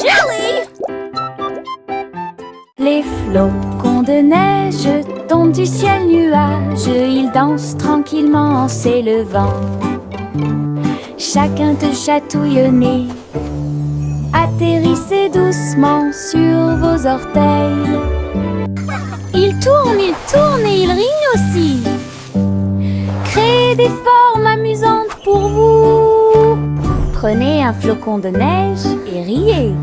jelly! Les flocons de neige tombent du ciel nuage. Ils dansent tranquillement en s'élevant. Chacun te chatouille au nez. Atterrissez doucement sur vos orteils. Ils tournent et ils rignent aussi. Créez des formes amusantes pour vous. Prenez un flocon de neige et riez.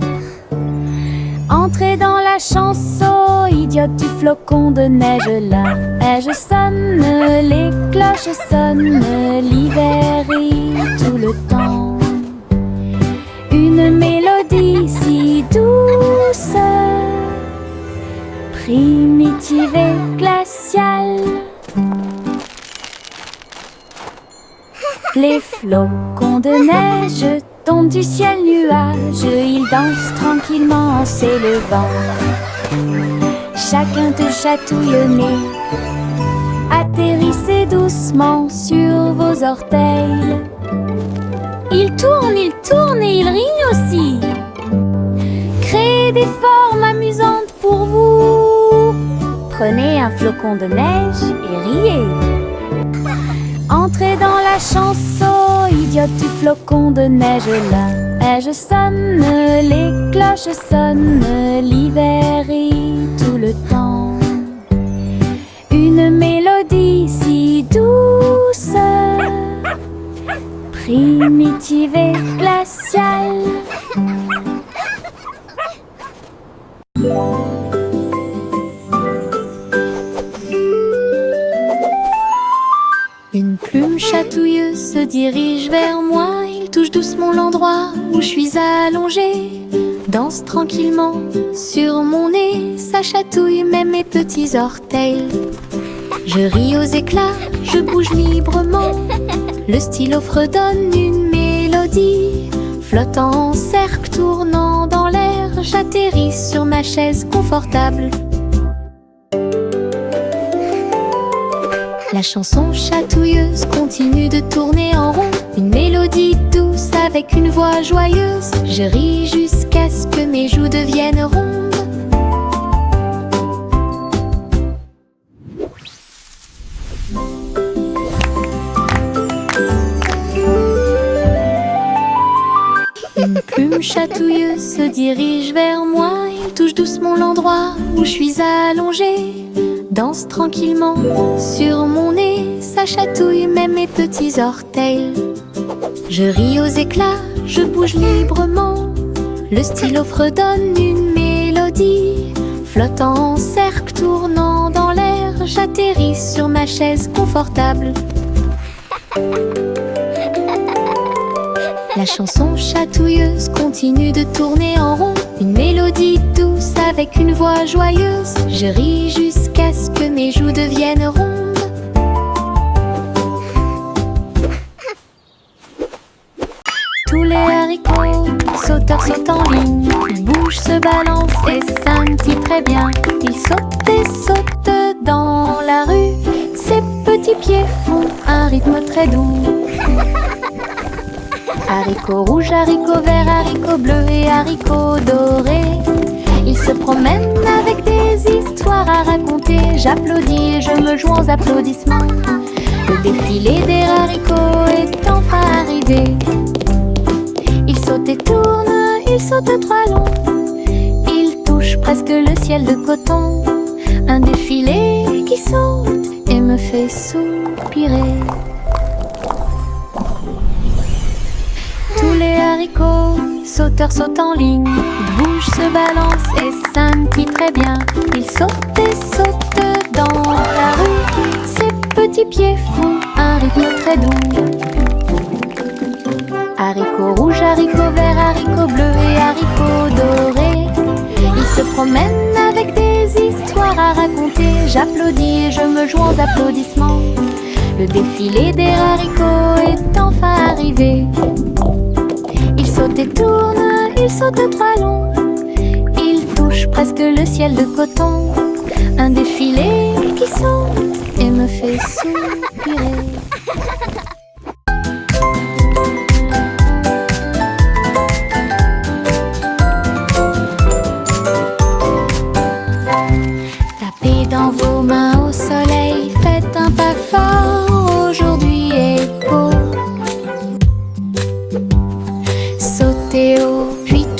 Entrez dans la chanson idiote du flocon de neige. La neige sonne, les cloches sonnent. L'hiver rit tout le temps. Une mélodie si douce, primitive et glaciale. Les flocons de neige tombent du ciel nuage. Ils dansent tranquillement en s'élevant. Chacun te chatouille au nez. Atterrissez doucement sur vos orteils. Ils tournent et ils rignent aussi. Créez des formes amusantes pour vous. Prenez un flocon de neige et riez. Entrez dans la chanson idiote du flocon de neige. La neige sonne, les cloches sonnent. L'hiver rit tout le temps. Une mélodie si douce, primitive et glaciale. Une plume chatouilleuse se dirige vers moi. Il touche doucement l'endroit où je suis allongée. Danse tranquillement sur mon nez. Ça chatouille même mes petits orteils. Je ris aux éclats, je bouge librement. Le stylo fredonne une mélodie. Flottant en cercle, tournant dans l'air, j'atterris sur ma chaise confortable. La chanson chatouilleuse continue de tourner en rond. Une mélodie douce avec une voix joyeuse. Je ris jusqu'à ce que mes joues deviennent rondes. Une plume chatouilleuse se dirige vers moi. Il touche doucement l'endroit où je suis allongée. Danse tranquillement sur mon nez. Ça chatouille même mes petits orteils. Je ris aux éclats, je bouge librement. Le stylo fredonne une mélodie. Flottant en cercle, tournant dans l'air, j'atterris sur ma chaise confortable. La chanson chatouilleuse continue de tourner en rond. Une mélodie douce avec une voix joyeuse. Je ris jusqu'à ce que mes joues deviennent rondes. Tous les haricots sauteurs sautent en ligne. Ils bougent, se balancent et scintillent très bien. Ils sautent et sautent dans la rue. Ses petits pieds font un rythme très doux. Haricots rouges, haricots verts, haricots bleus et haricots dorés. Ils se promènent avec des histoires à raconter. J'applaudis et je me joins aux applaudissements. Le défilé des haricots est enfin arrivé. Ils sautent et tournent, ils sautent trois longs. Ils touchent presque le ciel de coton. Un défilé qui saute et me fait soupirer. Tous les haricots sauteurs sautent en ligne. Ils bougent, se balancent et scintillent très bien. Ils sautent et sautent dans la rue. Ses petits pieds font un rythme très doux. Haricots rouges, haricots verts, haricots bleus et haricots dorés. Ils se promènent avec des histoires à raconter. J'applaudis et je me joins aux applaudissements. Le défilé des haricots est enfin arrivé. Ils sautent et tournent, ils sautent trois longs. Ils touchent presque le ciel de coton. Un défilé qui saute et me fait soupirer.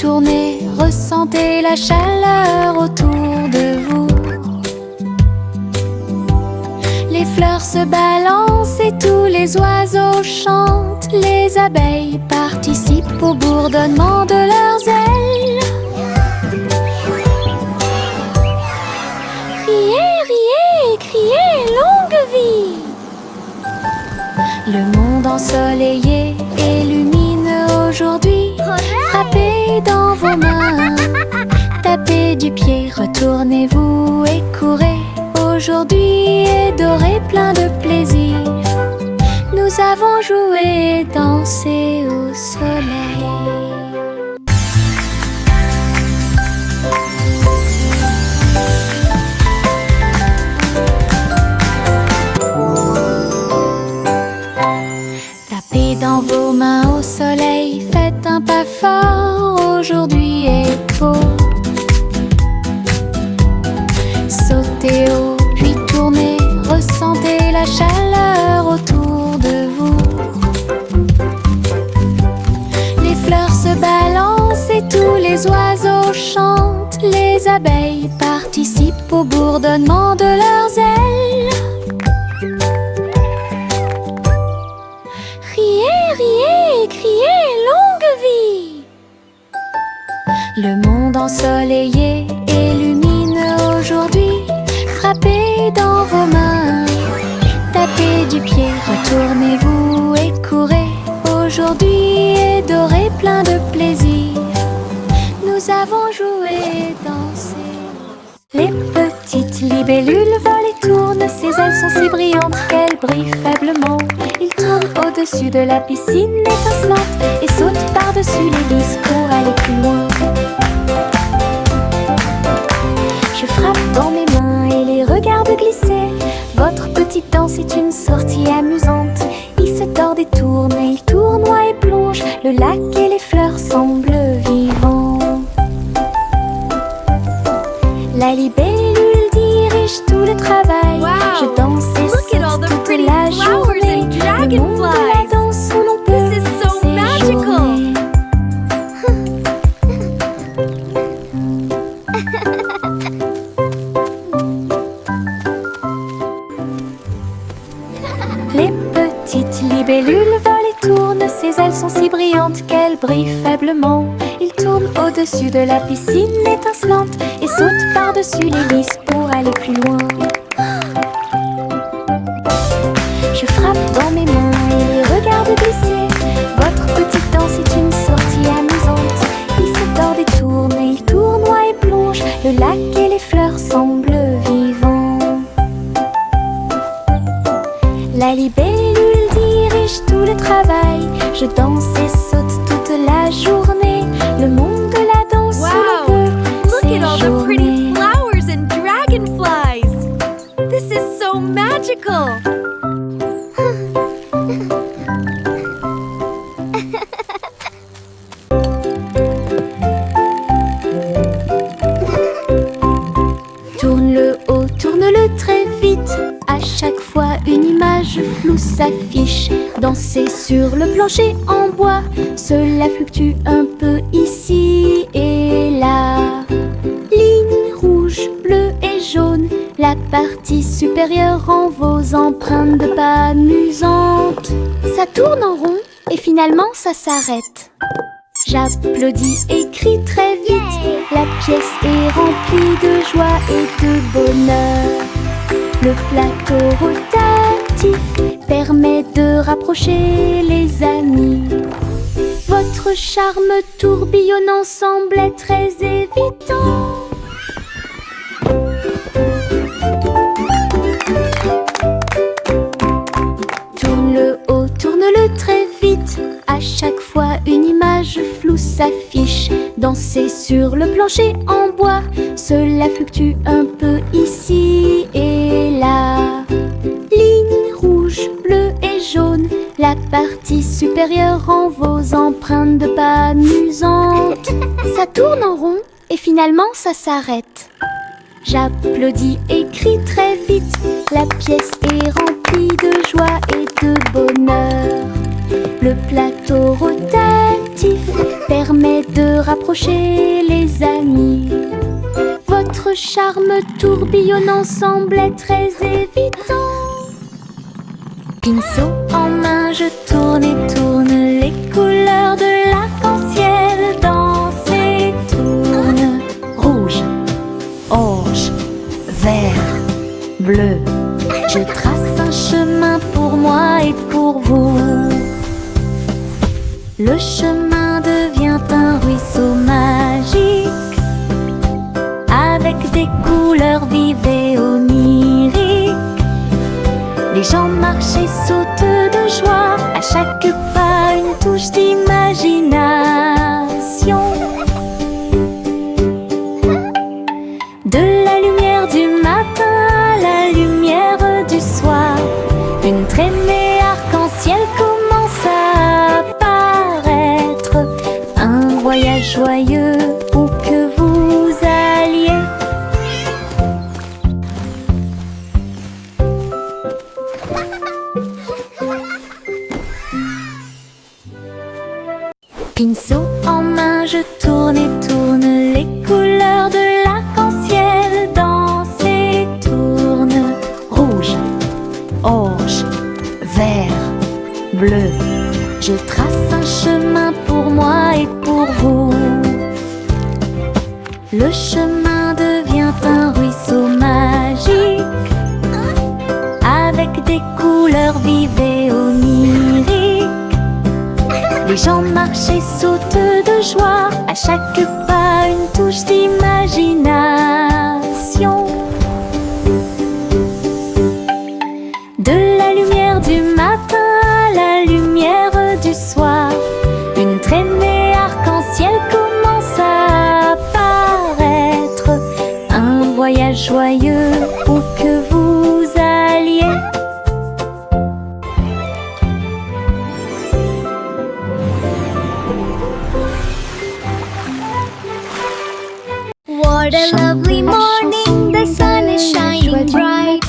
tournez, ressentez la chaleur autour de vous. Les fleurs se balancent et tous les oiseaux chantent. Les abeilles participent au bourdonnement de leurs ailes. Riez, riez, criez, longue vie! Le monde ensoleillé et lumineux aujourd'hui. Frappez dans vos mains, tapez du pied, retournez-vous et courez. Aujourd'hui est doré, plein de plaisir. Nous avons joué et dansé au soleil. Tapez dans vos mains au soleil, faites un pas fort, aujourd'hui est beau. Sautez haut, puis tournez, ressentez la chaleur autour de vous. Les fleurs se balancent et tous les oiseaux chantent. Les abeilles participent au bourdonnement de leurs ailes. Riez, riez, criez, longue vie! Le monde ensoleillé et lumineux aujourd'hui. Frappez dans vos mains, tapez du pied, retournez-vous et courez. Aujourd'hui est doré, plein de plaisir. Nous avons joué et dansé. Les petites libellules volent et tournent, ses ailes sont si brillantes qu'elles brillent faiblement. Ils tournent au-dessus de la piscine étincelante et sautent par-dessus les lys pour aller plus loin. Je frappe dans mes mains et les regarde glisser. Votre petite danse est une sortie amusante. Il se tord et tourne, et il tournoie et plonge. Le lac et les fleurs semblent vivants. La libellule dirige tout le travail. Je danse et saute toute la journée. Le monde de la danse où l'on peut séjourner. Les petites libellules volent et tournent, ses ailes sont si brillantes qu'elles brillent faiblement. Ils tournent au-dessus de la piscine étincelante et sautent par-dessus les lys pour aller plus loin. Je frappe dans mes mains et les regarde glisser. Votre petite danse est une sortie amusante. Il se tord et tourne, et il tournoie et plonge. Le lac et les fleurs semblent vivants. La libellule dirige tout le travail. Je danse et saute toute la journée. Le monde de la danse où l'on peut Look at all the pretty séjourner. flowers and dragonflies! This is so magical! Tourne-le haut, tourne-le très vite. À chaque fois une image floue s'affiche. Danser sur le plancher en bois, cela fluctue un peu ici et là. Ligne rouge, bleue et jaune, la partie supérieure rend vos empreintes de pas amusantes. Ça tourne en rond et finalement ça s'arrête. J'applaudis et crie très vite. La pièce est remplie de joie et de bonheur. Le plateau rotatif permet de rapprocher les amis. Votre charme tourbillonnant semblait très évident. Tourne-le haut, tourne-le très vite. À chaque fois une image floue s'affiche. Danser sur le plancher en bois, cela fluctue un peu ici et là. Ligne rouge, bleue et jaune, la partie supérieure rend vos empreintes de pas amusantes. Ça tourne en rond et finalement ça s'arrête. J'applaudis et crie très vite. La pièce est remplie de joie et de bonheur. Le plateau rotatif permet permet de rapprocher les amis. Votre charme tourbillonnant semblait très évident. Pinceau en main, je tourne et tourne les couleurs de l'arc-en-ciel. Dansent et tournent. Rouge, orange, vert, bleu. Je trace un chemin pour moi et pour vous. Le chemin devient un ruisseau magique, avec des couleurs vives et oniriques. Les gens marchent et sautent de joie, à chaque pas une touche d'imagination. De la lumière du matin à la lumière du soir, une traînée arc-en-ciel commence à apparaître. Un voyage joyeux où que vous alliez. Pinceau en main, je tourne et tourne les couleurs de l'arc-en-ciel. Dansent et tournent. Rouge, orange, vert, bleu. Je trace un chemin pour moi et pour vous. Le chemin devient un ruisseau magique, avec des couleurs vives et oniriques. Les gens marchent et sautent de joie, à chaque pas une touche d'imagination. De la lumière du matin à la lumière du soir, une traînée arc-en-ciel commence à apparaître. Un voyage joyeux où que vous alliez. What a lovely morning, the sun is shining bright.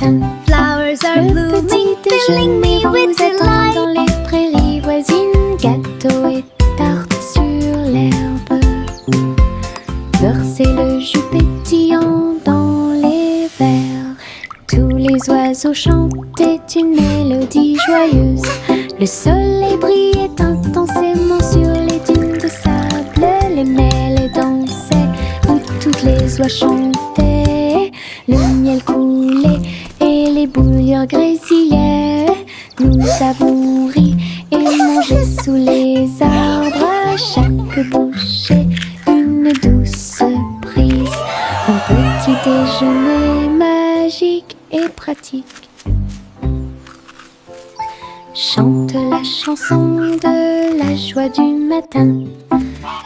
Flowers are blooming, filling me with delight. Dans les prairies voisines, gâteaux et tartes sur l'herbe. Beurre, c'est le jus pétillant dans les verres. Tous les oiseaux chantaient une mélodie joyeuse. Le soleil brillait intensément sur les dunes de sable. Les mêlées dansaient où toutes les oies chantaient. Le miel coulait et les bouilleurs grésillaient. Nous avons ri et mangé sous les arbres. À chaque bouchée, une douce prise. Un petit déjeuner magique et pratique. Chante la chanson de la joie du matin.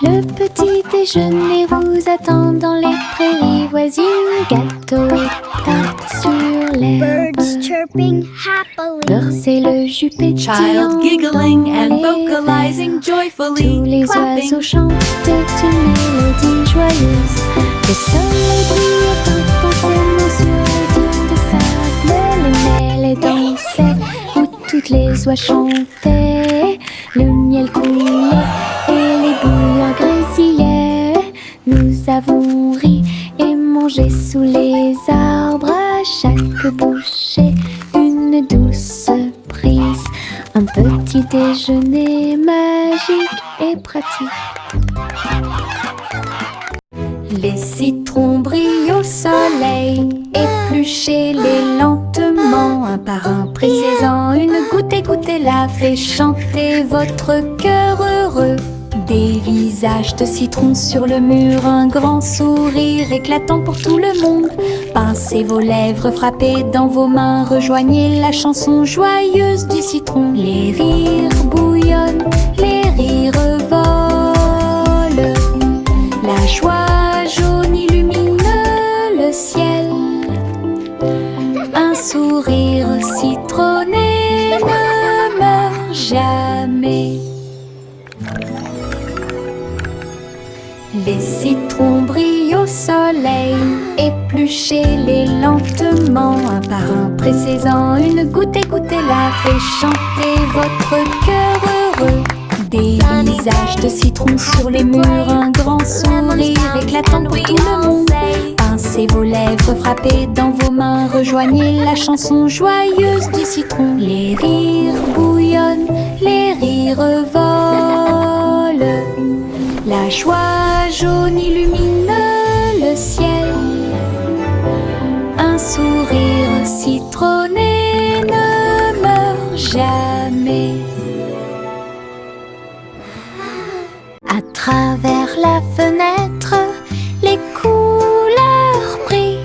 Le petit déjeuner vous attend dans les prairies voisines. Gâteaux et tartes sur l'herbe. Birds chirping happily. Beurre, c'est le jus pétillant. Child giggling dans and les vocalizing verres. joyfully, Tous les clapping. oiseaux chantent une mélodie joyeuse. Le soleil brillait intensément sur les dunes de sable. Les mêlées dansaient où toutes les oies chantaient. Le miel coulait et les bouilleurs grésillaient. Nous avons ri et mangé sous les arbres. À chaque bouchée, une douce prise. Un petit déjeuner magique et pratique. Les citrons brillent au soleil, épluchez-les lentement, un par un, pressez-en une goutte et goûtez-la, fait chanter votre cœur heureux. Des visages de citron sur le mur, un grand sourire éclatant pour tout le monde. Pincez vos lèvres, frappez dans vos mains, rejoignez la chanson joyeuse du citron. Les rires bouillonnent, les rires volent, la joie jaune illumine le ciel. Un sourire citronné ne meurt jamais. Les citrons brillent au soleil, épluchez-les lentement, un par un, pressez-en une goutte et goûtez-la, fait chanter votre cœur heureux. Des visage de citron sur les murs, un grand sourire éclatant pour tout le monde. Pincez vos lèvres, frappez dans vos mains, rejoignez la chanson joyeuse du citron. Les rires bouillonnent, les rires volent, la joie jaune illumine le ciel. Un sourire citronné ne meurt jamais. À travers la fenêtre, les couleurs brillent,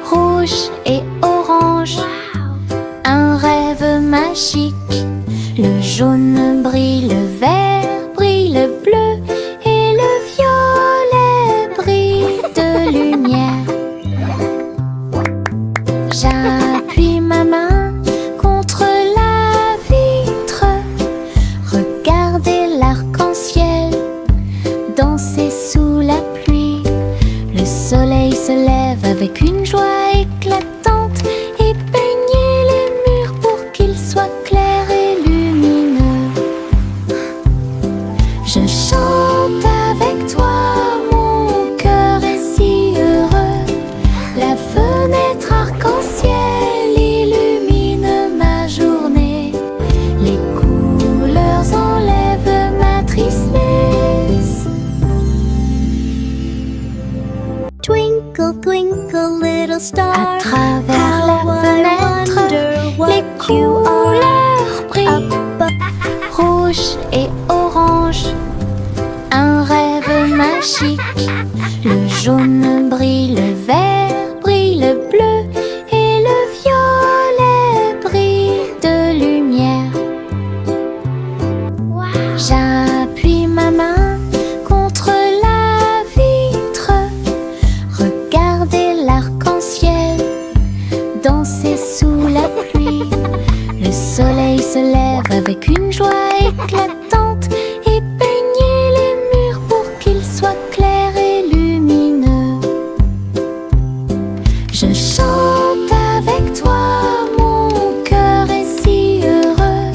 rouge et orange, un rêve magique. Le jaune brille, le vert brille, le bleu et le violet brillent de lumière. J'appuie ma main contre la vitre, regardez l'arc-en-ciel danser sous la pluie. Le soleil se lève avec une joie éclatante et peignez les murs pour qu'ils soient clairs et lumineux. Je chante avec toi, mon cœur est si heureux. La fenêtre arc-en-ciel illumine ma journée. Les couleurs enlèvent ma tristesse. Twinkle, twinkle, little star. À travers la How I fenêtre, wonder what les couleurs brillent, rouge et orange, un rêve magique. Le jaune brille, le vert brille, le bleu et le violet brillent de lumière. J'appuie ma main contre la vitre, regardez l'arc-en-ciel danser sous la pluie. Le soleil se lève avec une joie éclatante et peignez les murs pour qu'ils soient clairs et lumineux. Je chante avec toi, mon cœur est si heureux.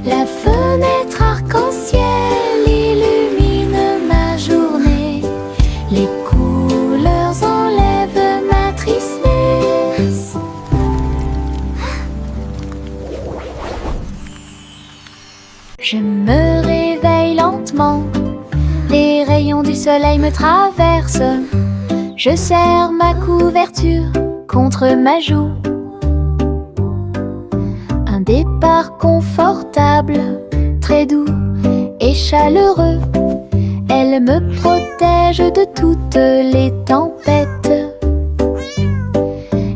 La fenêtre arc-en-ciel illumine ma journée. Les couleurs enlèvent ma tristesse. Je me réveille lentement, les rayons du soleil me traversent. Je serre ma couverture contre ma joue. Un départ confortable, très doux et chaleureux. Elle me protège de toutes les tempêtes.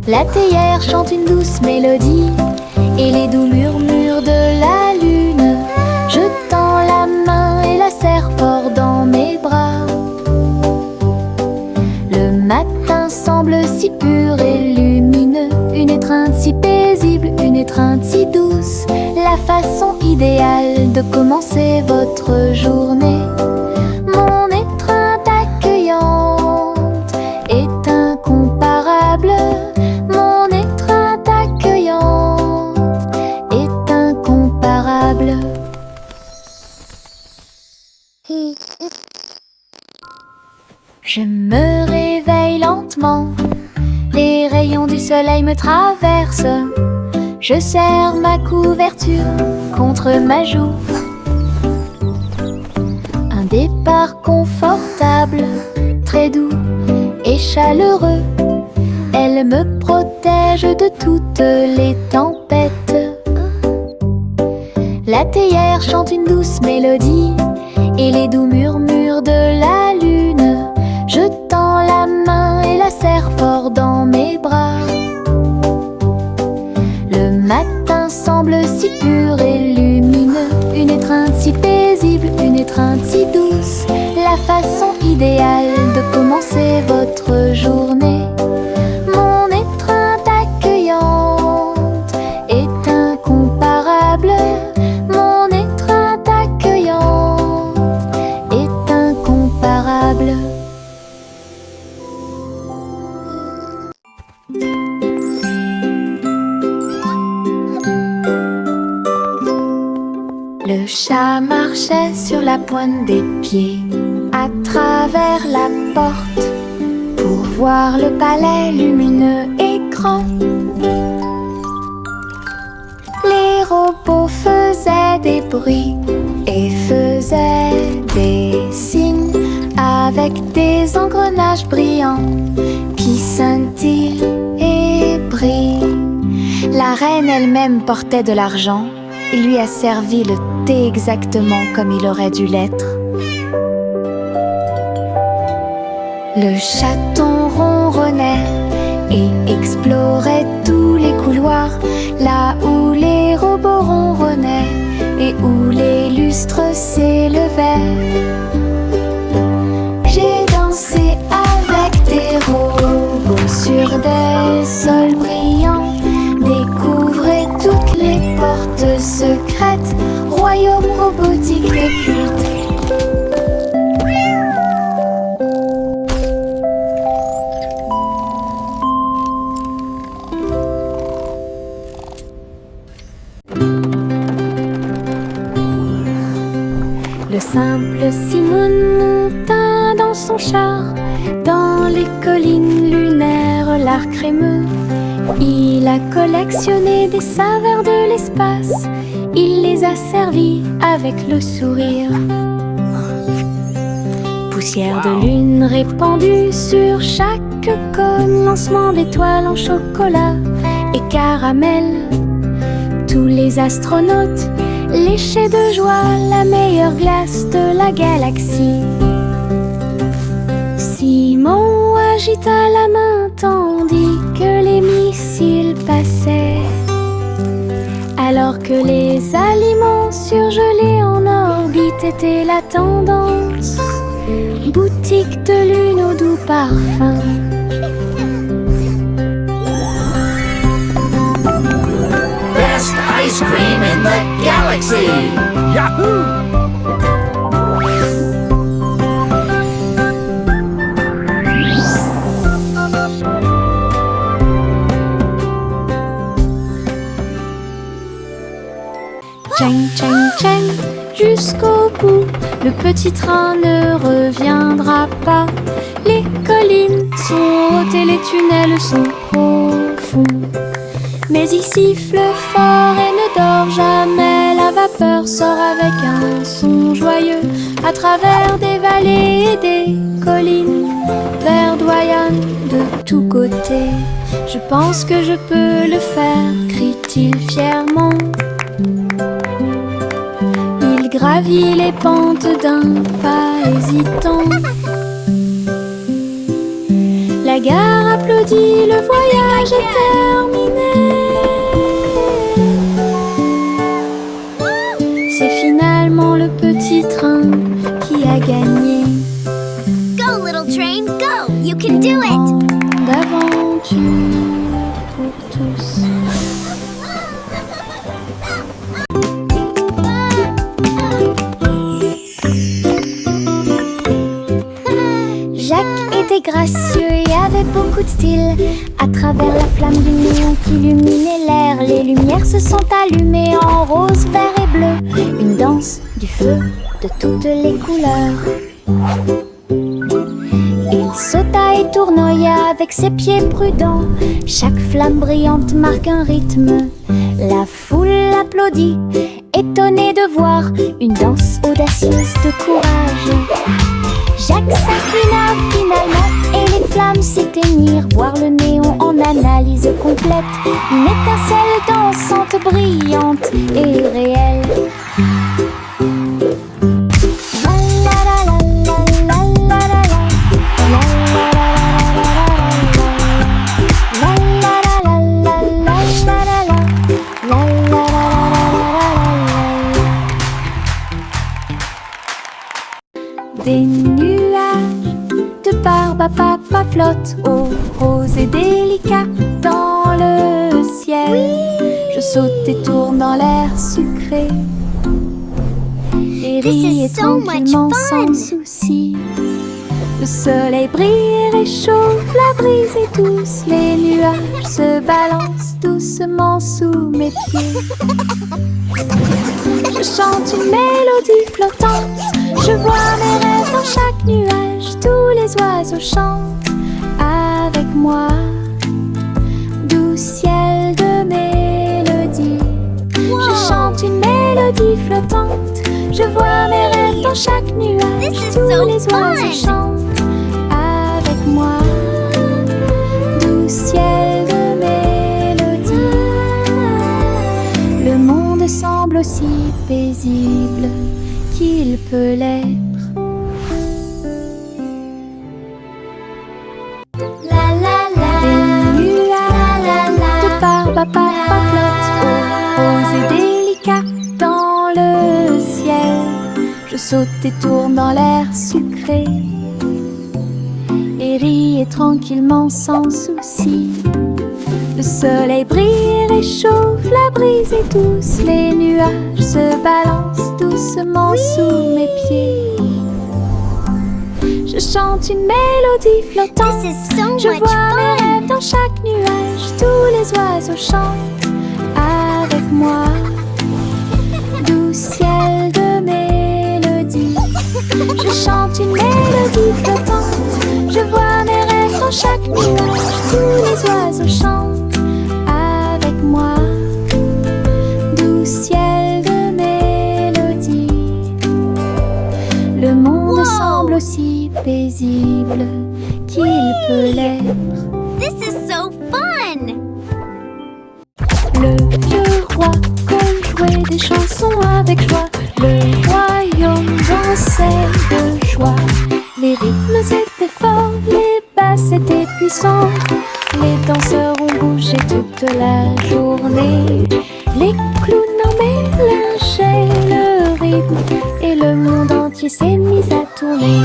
La théière chante une douce mélodie et les doux murmures de la lune. Je tends la main et la serre fort dans mes bras. Le matin semble si pur et lumineux, une étreinte si paisible, une étreinte si douce, la façon idéale de commencer votre journée. Mon étreinte accueillante est incomparable. Mon étreinte accueillante est incomparable. Je me réveille lentement, les rayons du soleil me traversent. Je serre ma couverture contre ma joue. Un départ confortable, très doux et chaleureux. Elle me protège de toutes les tempêtes. La théière chante une douce mélodie et les doux murmures de la lune. Je tends la main et la serre fort dans mes bras. Le matin semble si pur et lumineux, une étreinte si paisible, une étreinte si douce, la façon idéale de commencer votre journée. Mon étreinte accueillante est incomparable. Mon étreinte accueillante chat marchait sur la pointe des pieds à travers la porte pour voir le palais lumineux et grand. Les robots faisaient des bruits et faisaient des signes avec des engrenages brillants qui scintillent et brillent. La reine elle-même portait de l'argent. Il lui a servi le thé exactement comme il aurait dû l'être. Le chaton ronronnait et explorait tous les couloirs, là où les robots ronronnaient et où les lustres s'élevaient. J'ai dansé avec des robots sur des sols brillants, découvrez toutes les portes secrètes, royaume robotique de culte. Le simple Simon monta dans son char, dans les collines lunaires, l'art crémeux. Il a collectionné des saveurs de l'espace, il les a servis avec le sourire. Poussière de lune répandue sur chaque cône, lancement d'étoiles en chocolat et caramel. Tous les astronautes léchaient de joie la meilleure glace de la galaxie. Simon agita la main tandis que les missiles passaient, alors que les aliments surgelés en orbite étaient la tendance. Boutique de lune au doux parfum. Best ice cream in the galaxy! Yahoo! Cheng, cheng, cheng, jusqu'au bout, le petit train ne reviendra pas. Les collines sont hautes et les tunnels sont profonds. Mais il siffle fort et ne dort jamais. La vapeur sort avec un son joyeux à travers des vallées et des collines, verdoyant de tous côtés. Je pense que je peux le faire, crie-t-il fièrement. Il gravit les pentes d'un pas hésitant. La gare applaudit, le voyage est terminé. C'est finalement le petit train qui a gagné. Go, little train, go! You can do it! D'aventure pour tous. Jacques était gracieux et avait beaucoup de style. À travers la flamme du néon qui illuminait l'air, les lumières se sont allumées en rose, vert et bleu. Une danse du feu de toutes les couleurs. Il sauta et tournoya avec ses pieds prudents. Chaque flamme brillante marque un rythme. La foule applaudit, étonnée de voir une danse audacieuse de courage. Jacques s'inclina finalement et les flammes s'éteignirent. Voir le néon en analyse complète. Une étincelle dansante, brillante et réelle. Des nuages de barbe à papa flottent au rose et délicat dans le ciel. Oui. Je saute et tourne dans l'air sucré et ris et tranquillement sans souci. Le soleil brille et réchauffe, la brise est douce. Les nuages se balancent doucement sous mes pieds. Je chante une mélodie flottante. Je vois mes rêves dans chaque nuage. Tous les oiseaux chantent avec moi. Doux ciel de mélodie. Je chante une mélodie flottante. Je vois mes rêves dans chaque nuage. Tous les oiseaux chantent avec moi. Doux ciel de mélodie. Le monde semble aussi paisible qu'il peut l'être. La la la. Des nuages de barbe à papa flottent roses et délicats dans le ciel. Je saute et tourne dans l'air sucré et ris tranquillement sans souci. Le soleil brille et réchauffe, la brise est douce. Les nuages se balancent doucement sous mes pieds. Je chante une mélodie flottante. This is so Je much vois mes fun. rêves dans chaque nuage. Tous les oiseaux chantent avec moi. Doux ciel de mélodie. Je chante une mélodie flottante. Je vois mes rêves dans chaque nuage. Tous les oiseaux chantent avec moi. Doux ciel de mélodie. Le monde semble aussi paisible qu'il peut l'être. This is so fun. Le vieux roi Cole jouait des chansons avec joie. Le royaume dansait de joie. Les rythmes étaient forts, les basses étaient puissantes. Les danseurs ont bougé toute la journée. Les clowns en mélangeaient le rythme et le monde entier s'est mis à tourner.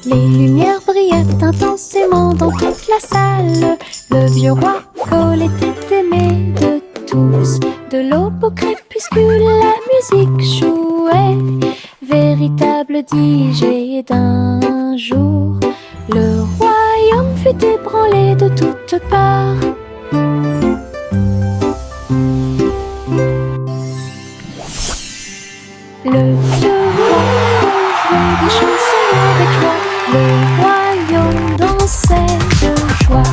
Les lumières brillaient intensément dans toute la salle. Le vieux roi Cole était aimé de tous. De l'aube au crépuscule, la musique jouait. Véritable DJ d'un jour, le royaume fut ébranlé de toutes parts. Le vieux roi jouait des chansons avec joie. Le royaume dansait de joie.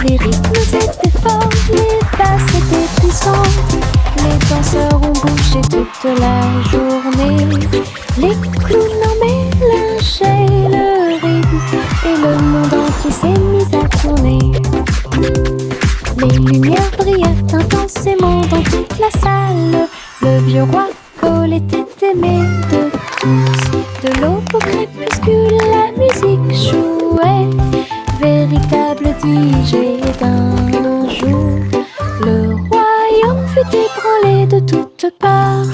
Les rythmes étaient forts, les basses étaient puissantes. Les danseurs ont bougé toute la journée. Les clowns en mélangeaient le rythme et le monde entier s'est mis à tourner. Les lumières brillaient intensément dans toute la salle. Le vieux roi Cole était aimé de tous. De l'aube au crépuscule, la musique jouait. Véritable DJ d'un jour, le royaume fut ébranlé de toutes parts.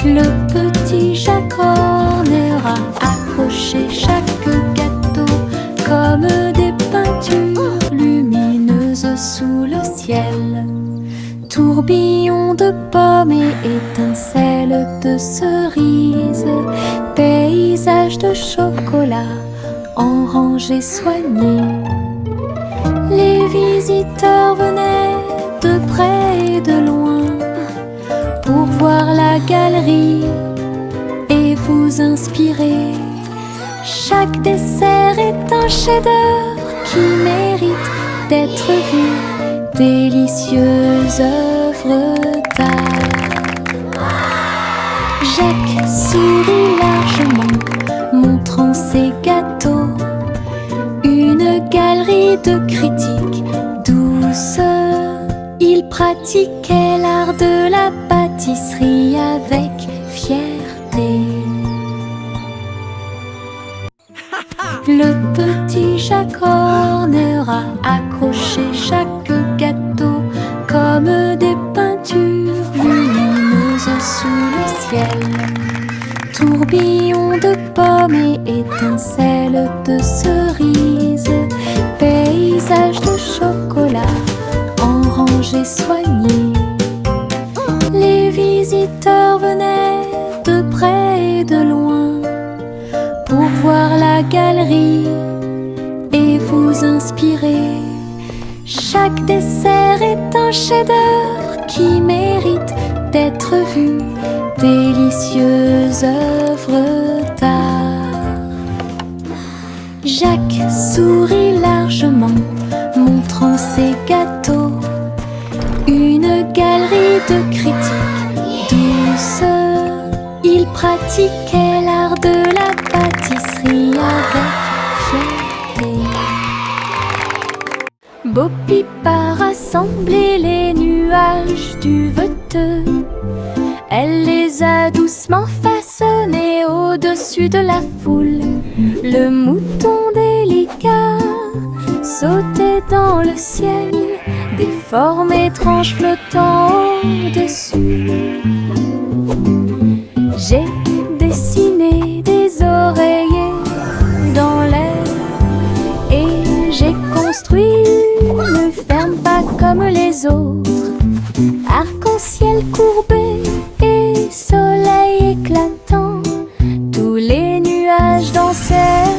Le petit Jacques Horner a accroché chaque gâteau comme des peintures lumineuses sous le ciel. Tourbillon de pommes et étincelles de cerises, paysage de chocolat en rangées soignées. Les visiteurs venaient de près et de loin pour voir la galerie et vous inspirer. Chaque dessert est un chef-d'œuvre qui mérite d'être vu. Délicieuses œuvres d'art. Jacques sourit largement, montrant ses gâteaux. Une galerie de critiques douce. Il pratiquait l'art de la pâtisserie avec fierté. Le petit Jacques Horner a accroché chaque gâteau comme des peintures lumineuses sous le ciel. Tourbillon de pommes et étincelles de cerises, paysage de chocolat en rangées soignées. Les visiteurs venaient de près et de loin pour voir la galerie et vous inspirer. Chaque dessert est un chef-d'œuvre qui mérite d'être vu, délicieuse œuvre d'art. Jacques sourit largement, montrant ses gâteaux. Une galerie de critiques douce. Il pratiquait l'art de la pâtisserie avec fierté. Bo-Peep a rassemblé les nuages du veteux. Elle les a doucement façonnés au-dessus de la foule. Le mouton délicat sautait dans le ciel, des formes étranges flottant au-dessus. J'ai dessiné des oreillers dans l'air et j'ai construit une ferme pas comme les autres. Arc-en-ciel courbé et soleil éclatant, tous les nuages dansèrent,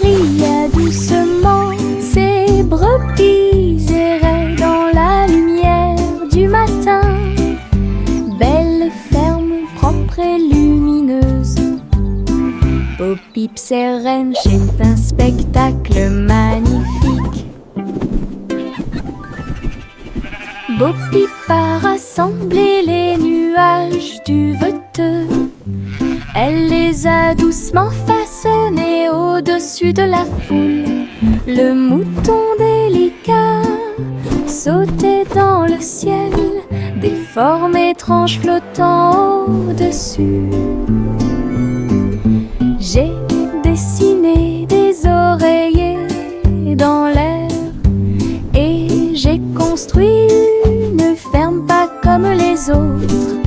riaient doucement. Ces brebis erraient dans la lumière du matin. Belle ferme propre et lumineuse. Bo-Peep c'est Ranch est un spectacle magnifique. Bo-Peep a rassemblé les nuages du veteux. Elle les a doucement façonnés au-dessus de la foule. Le mouton délicat sautait dans le ciel, des formes étranges flottant au-dessus. J'ai dessiné des oreillers dans l'air et j'ai construit une ferme pas comme les autres.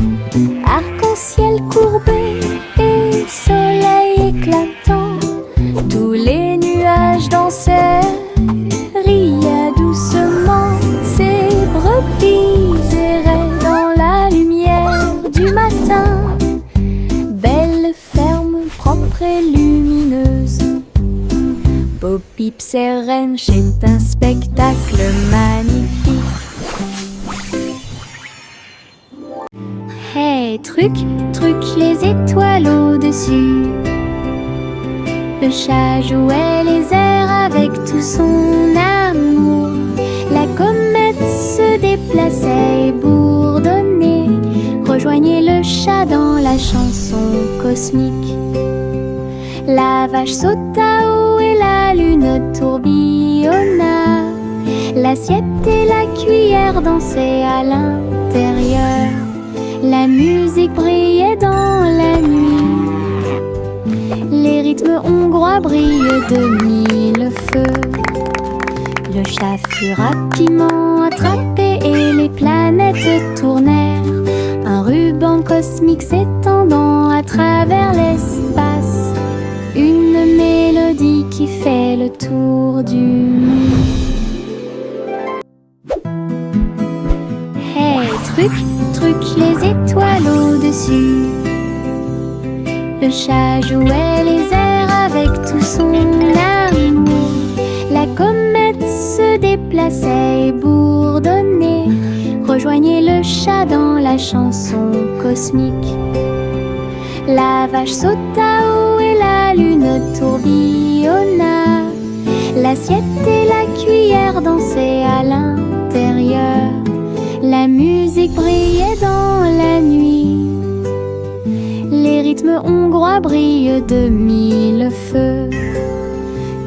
Arc-en-ciel courbé et soleil éclatant, tous les nuages dansèrent, riaient doucement. Ces brebis erraient dans la lumière du matin. Belle ferme propre et lumineuse. Bo-Peep c'est Ranch est un spectacle magnifique. Hey, truc, truc, les étoiles au-dessus. Le chat jouait les airs avec tout son amour. La comète se déplaçait et bourdonnait. Rejoignez le chat dans la chanson cosmique. La vache sauta haut et la lune tourbillonna. L'assiette et la cuillère dansaient à l'intérieur. La musique brillait dans la nuit. Les rythmes hongrois brillent de mille feux. Le chat fut rapidement attrapé et les planètes tournèrent. Un ruban cosmique s'étendant à travers l'espace. Une mélodie qui fait le tour du monde. Hey, truc, truc, les étoiles au-dessus. Le chat jouait les airs avec tout son amour. La comète se déplaçait et bourdonnait. Rejoignez le chat dans la chanson cosmique. La vache sauta haut et la lune tourbillonna. L'assiette et la cuillère dansaient à l'intérieur. La musique brillait dans la nuit. Les rythmes hongrois brillent de mille feux.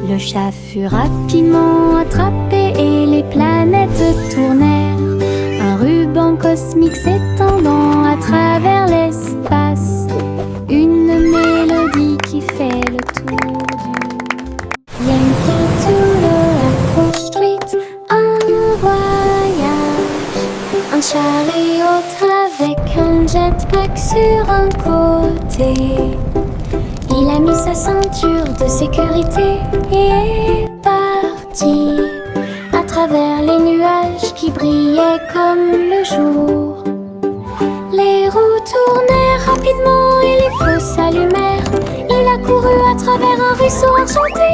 Le chat fut rapidement attrapé et les planètes tournèrent. Un ruban cosmique s'étendant à travers l'espace. Une mélodie qui fait le tour du Yankee Doodle Apple Street. Un voyage, un chariot avec un jetpack sur un côté. Il a mis sa ceinture de sécurité et est parti à travers les nuages qui brillaient comme le jour. Les roues tournèrent rapidement et les feux s'allumèrent. Il a couru à travers un ruisseau enchanté.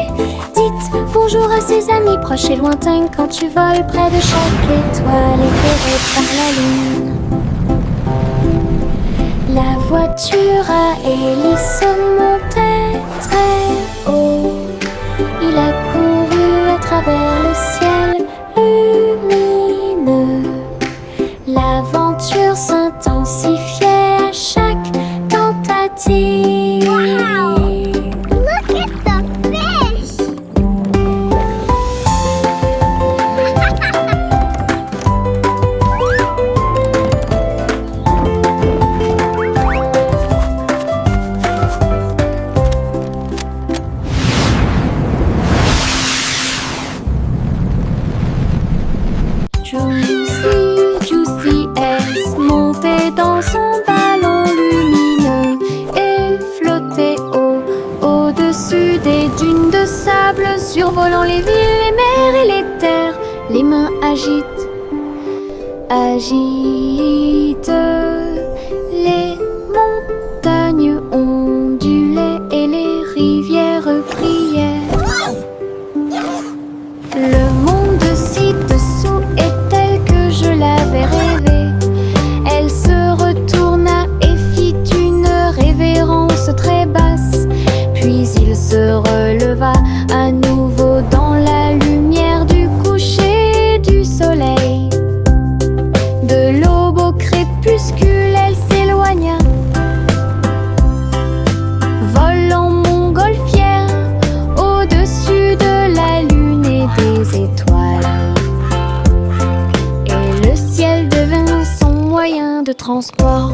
Dites, vous bonjour à ses amis proches et lointains quand tu voles près de chaque étoile éclairée par la lune. La voiture à hélice montait très haut. Il a couru à travers le ciel lumineux. L'aventure s'intensifiait à chaque tentative. Look at the fish! Juicy S montait dans son ballon lumineux et flottait au-dessus des dunes de sable, survolant les villes, les mers et les terres. Les mains agitent les montagnes ondulaient et les rivières priaient. Le monde ci-dessous est tel que je l'avais rêvé. Elle se retourna et fit une révérence très basse. Puis il se releva à nouveau dans la lumière du coucher du soleil. De l'aube au crépuscule, elle s'éloigna, volant montgolfière au-dessus de la lune et des étoiles. Et le ciel devint son moyen de transport.